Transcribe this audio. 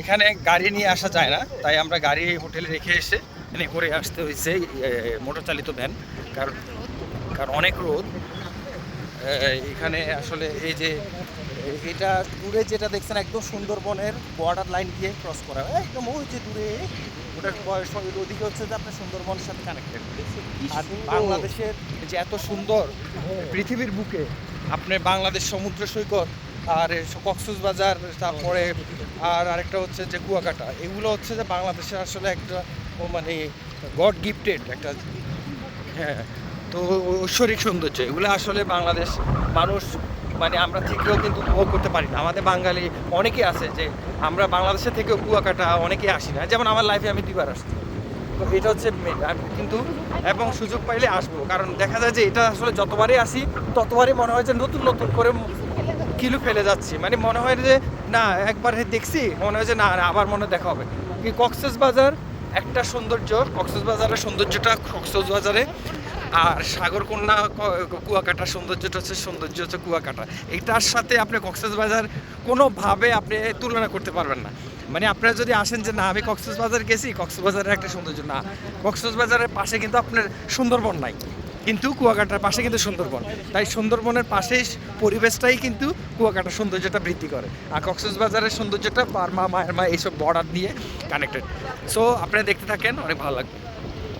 এখানে গাড়ি নিয়ে আসা যায় না, তাই আমরা গাড়ি হোটেলে রেখে এসে এনে করে আসতে হয়েছে মোটর চালিত ভ্যান। কারণ কারণ অনেক রোদ এখানে আসলে। এই যে এটা দূরে যেটা দেখছেন একদম সুন্দরবনের বর্ডার লাইন দিয়ে ক্রস করা হয় একদম, ওই যে দূরে ওটার বয়স ওদিকে হচ্ছে যে আপনার সুন্দরবনের সাথে কানেক্টেড। আর বাংলাদেশের যে এত সুন্দর পৃথিবীর বুকে আপনার বাংলাদেশ সমুদ্র সৈকত আর কক্সবাজার, তারপরে আর আরেকটা হচ্ছে যে কুয়াকাটা, এগুলো হচ্ছে যে বাংলাদেশের আসলে একটা মানে গড গিফটেড একটা, হ্যাঁ। তো ঐশ্বরিক সৌন্দর্য এগুলো আসলে বাংলাদেশ মানুষ মানে আমরা থেকেও কিন্তু উপভোগ করতে পারি না। আমাদের বাঙালি অনেকেই আছে যে আমরা বাংলাদেশে থেকেও কুয়াকাটা অনেকেই আসি না, যেমন আমার লাইফে আমি 2বার আসছি। তো এটা হচ্ছে আমি কিন্তু এবং সুযোগ পাইলে আসবো, কারণ দেখা যায় যে এটা আসলে যতবারই আসি ততবারই মনে হয় যে নতুন নতুন করে কিলু ফেলে যাচ্ছি, মানে মনে হয় যে না একবার দেখছি মনে হয় যে না আবার মনে দেখা হবে। কি কক্সবাজার একটা সৌন্দর্য, কক্সবাজারের সৌন্দর্যটা কক্সবাজারে, আর সাগরকন্যা কুয়াকাটার সৌন্দর্যটা হচ্ছে কুয়াকাটা। এটার সাথে আপনি কক্সবাজার কোনোভাবে আপনি তুলনা করতে পারবেন না। মানে আপনারা যদি আসেন যে না আমি কক্সবাজার গেছি, কক্সবাজারের একটা সৌন্দর্য না, কক্সবাজারের পাশে কিন্তু আপনার সুন্দরবন নাই, কিন্তু কুয়াকাটার পাশে কিন্তু সুন্দরবন। তাই সুন্দরবনের পাশেই পরিবেশটাই কিন্তু কুয়াকাটার সৌন্দর্যটা বৃদ্ধি করে, আর কক্সবাজারের সৌন্দর্যটা বার্মা মায়ানমার এইসব বর্ডার দিয়ে কানেক্টেড। সো আপনারা দেখতে থাকেন, অনেক ভালো লাগবে।